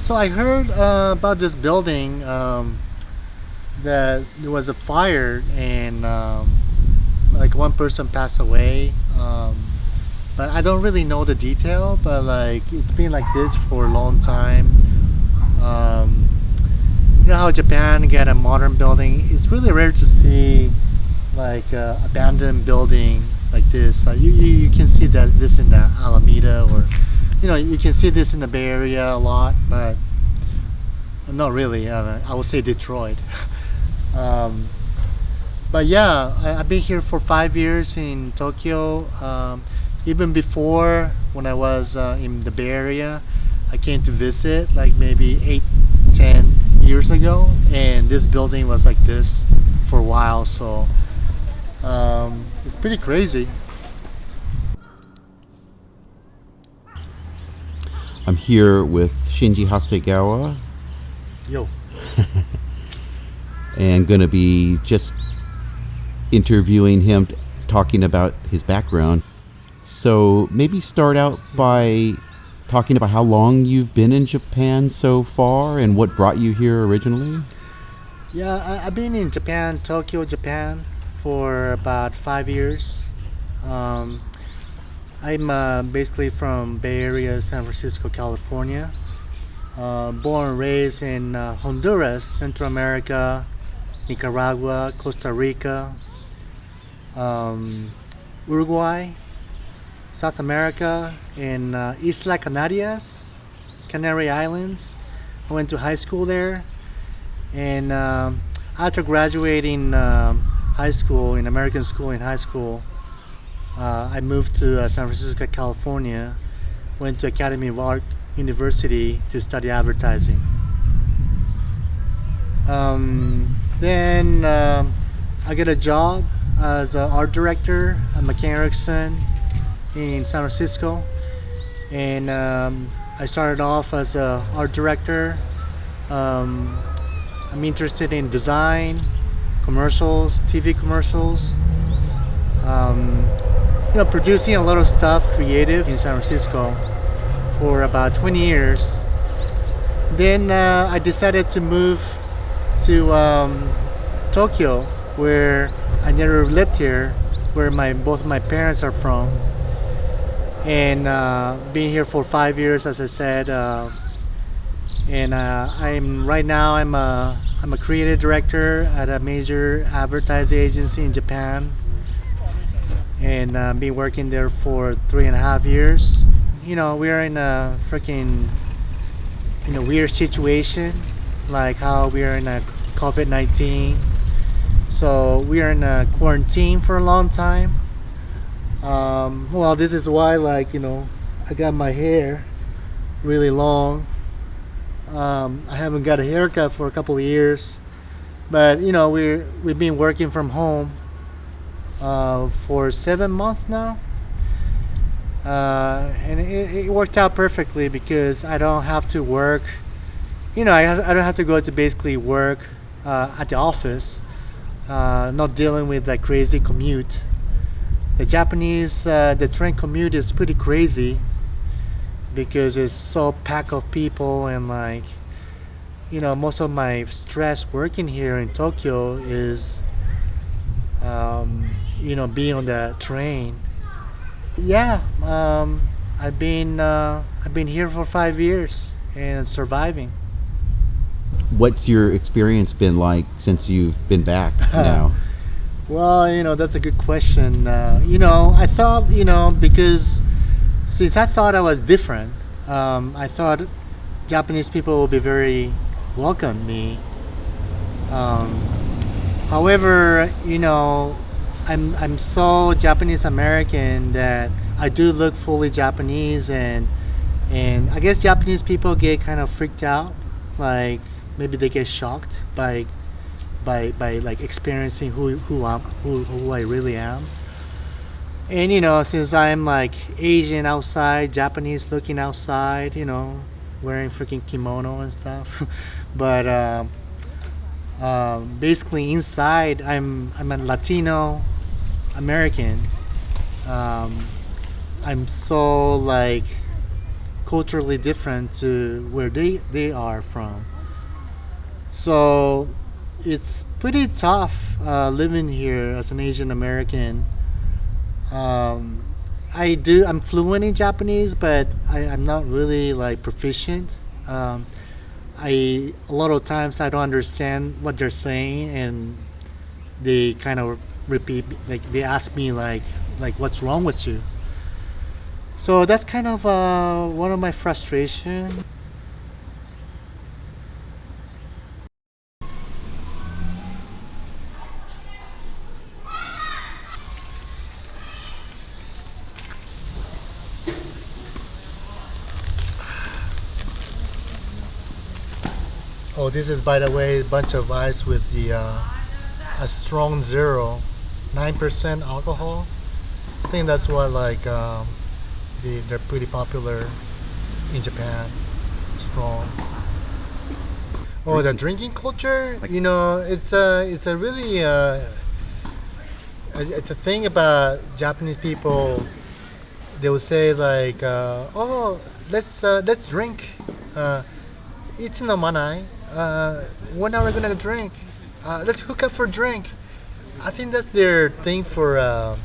So I heard about this building that there was a fire and like one person passed away. But I don't really know the detail. But like it's been like this for a long time. Um, you know how Japan get a modern building? It's really rare to see like abandoned building like this. You can see that this in the Alameda or you can see this in the Bay Area a lot, but not really. I would say Detroit. um, but yeah, I've been here for 5 years in Tokyo. Even before, when I was in the Bay Area, I came to visit like maybe 8, 10 years ago, and this building was like this for a while. So it's pretty crazy. I'm here with Shinji Hasegawa Yo. and going to be just interviewing him, talking about his background. So maybe start out by talking about how long you've been in Japan so far and what brought you here originally. Yeah, I've been in Japan, Tokyo, Japan, for about 5 years. Um, I'm basically from Bay Area, San Francisco, California. Born and raised in Honduras, Central America, Nicaragua, Costa Rica, um, Uruguay, South America, in Isla Canarias, Canary Islands. I went to high school there, and after graduating high school in American school in high school, I moved to San Francisco, California. Went to Academy of Art University to study advertising. Then I got a job as an art director at McCann Erickson in San Francisco, and I started off as an art director. Um, I'm interested in design, commercials, TV commercials. Um, producing a lot of stuff creative in San Francisco for about 20 years. Then I decided to move to Tokyo, where I never lived here, where both my parents are from, and being here for 5 years, as I said. And I'm right now I'm a creative director at a major advertising agency in Japan, and been working there for 3.5 years. We're in a freaking weird situation, like how we are in a COVID-19. So we are in a quarantine for a long time. Well, this is why, I got my hair really long. I haven't got a haircut for a couple of years, but we've been working from home for 7 months now. And it worked out perfectly because I don't have to work. I don't have to go to basically work at the office, not dealing with that crazy commute. The train commute is pretty crazy because it's so packed of people, and most of my stress working here in Tokyo is being on the train. Yeah, I've been here for 5 years and surviving. What's your experience been like since you've been back now? Well, that's a good question. I thought, because since I thought I was different, I thought Japanese people would be very welcome me. Um, However, I'm so Japanese American that I do look fully Japanese, and I guess Japanese people get kind of freaked out, like maybe they get shocked by like experiencing who I really am. And since I'm like Asian outside, Japanese looking outside, wearing freaking kimono and stuff. But basically inside, I'm a Latino American. Um, I'm so like culturally different to where they are from. So it's pretty tough living here as an Asian American. Um, I'm fluent in Japanese, but I'm not really like proficient. Um, a lot of times I don't understand what they're saying, and they kind of repeat like they ask me like what's wrong with you. So that's kind of one of my frustrations. Oh, this is, by the way, a bunch of ice with the a strong zero, 9% alcohol. I think that's what like they're pretty popular in Japan. Strong. Oh, the drinking culture. You know, it's a really it's a thing about Japanese people. They will say like, oh, let's drink. Uh, it's no manai. When are we gonna drink? Let's hook up for drink. I think that's their thing for I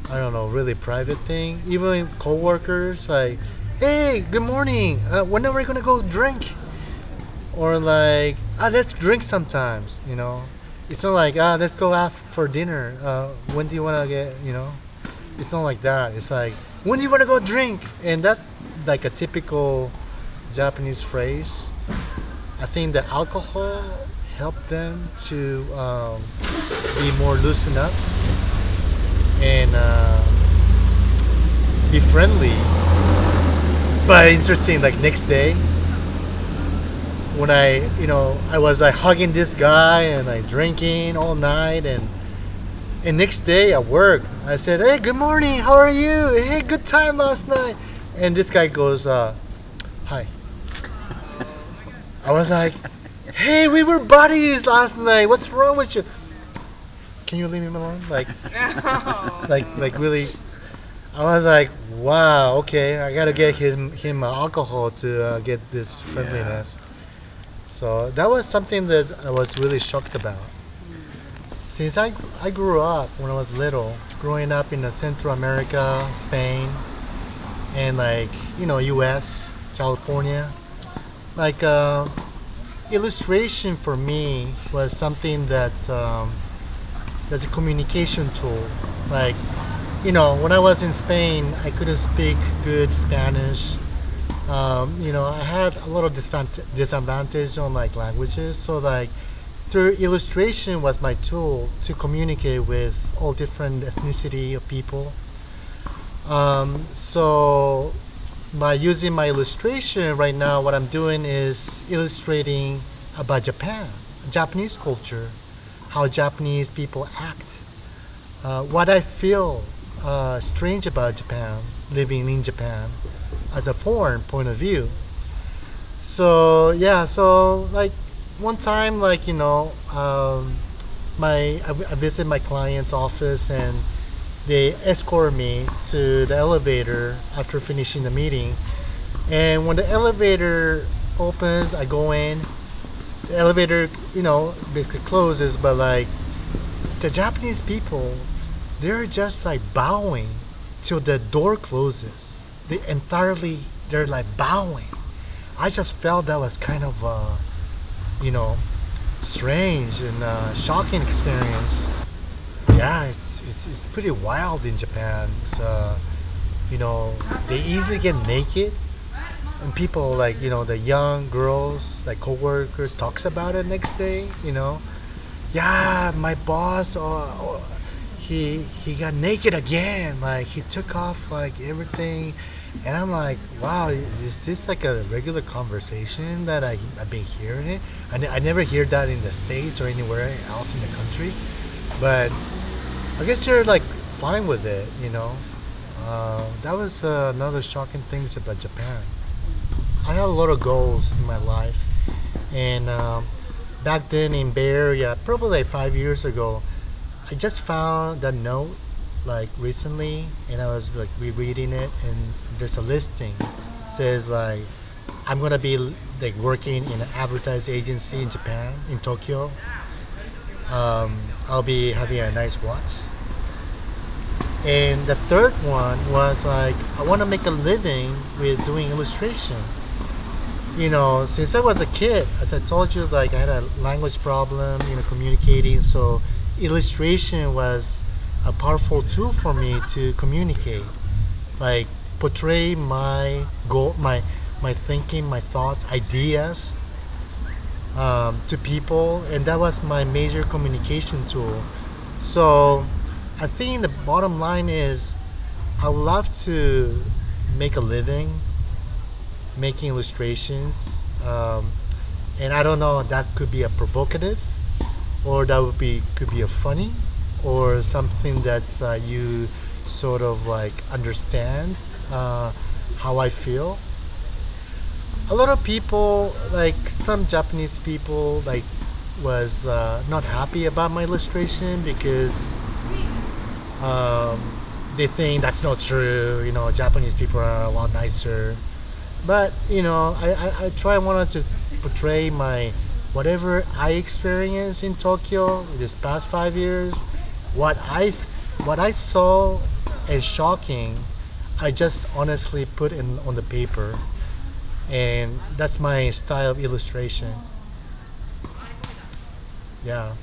don't know, really private thing. Even coworkers like, hey, good morning. When are we gonna go drink? Or like, let's drink sometimes. You know, it's not like let's go out for dinner. When do you wanna get? You know, it's not like that. It's like, when do you wanna go drink? And that's like a typical Japanese phrase. I think the alcohol helped them to be more loosened up and be friendly. But interesting, like next day when I was like hugging this guy and like drinking all night, and next day at work I said, hey, good morning, how are you? Hey, good time last night. And this guy goes, hi. I was like, hey, we were buddies last night. What's wrong with you? Can you leave me alone? Like, like really. I was like, wow, okay, I gotta get him alcohol to get this friendliness. So that was something that I was really shocked about. Since I grew up when I was little, growing up in Central America, Spain, and like U.S., California. Like illustration for me was something that's a communication tool. Like when I was in Spain, I couldn't speak good Spanish. I had a lot of disadvantage on like languages, so like through illustration was my tool to communicate with all different ethnicity of people. So by using my illustration right now, what I'm doing is illustrating about Japan, Japanese culture, how Japanese people act, what I feel strange about Japan, living in Japan as a foreign point of view. So yeah, so like one time, like I visit my client's office and they escort me to the elevator after finishing the meeting. And when the elevator opens, I go in. The elevator, basically closes, but like the Japanese people, they're just like bowing till the door closes. They're like bowing. I just felt that was kind of, strange and shocking experience. Yeah, it's pretty wild in Japan. They easily get naked, and people like the young girls like coworker talks about it next day. Yeah, my boss, he got naked again. Like he took off like everything, and I'm like, wow, is this like a regular conversation that I've been hearing it? I never hear that in the States or anywhere else in the country, but I guess you're like fine with it. That was another shocking things about Japan. I had a lot of goals in my life, and back then in Bay Area, probably like 5 years ago, I just found that note like recently, and I was like rereading it, and there's a listing says like I'm gonna be like working in an advertising agency in Japan, in Tokyo. I'll be having a nice watch. And the third one was like I want to make a living with doing illustration. Since I was a kid, as I told you, like I had a language problem, communicating. So illustration was a powerful tool for me to communicate, like portray my goal, my thinking, my thoughts, ideas to people, and that was my major communication tool. So I think the bottom line is I would love to make a living making illustrations, and I don't know, that could be a provocative, or that would be could be a funny, or something that's you sort of like understands how I feel. A lot of people, like some Japanese people, like was not happy about my illustration because um, they think that's not true. Japanese people are a lot nicer. But I try wanted to portray my whatever I experienced in Tokyo this past 5 years. What I saw as shocking, I just honestly put in on the paper, and that's my style of illustration. Yeah.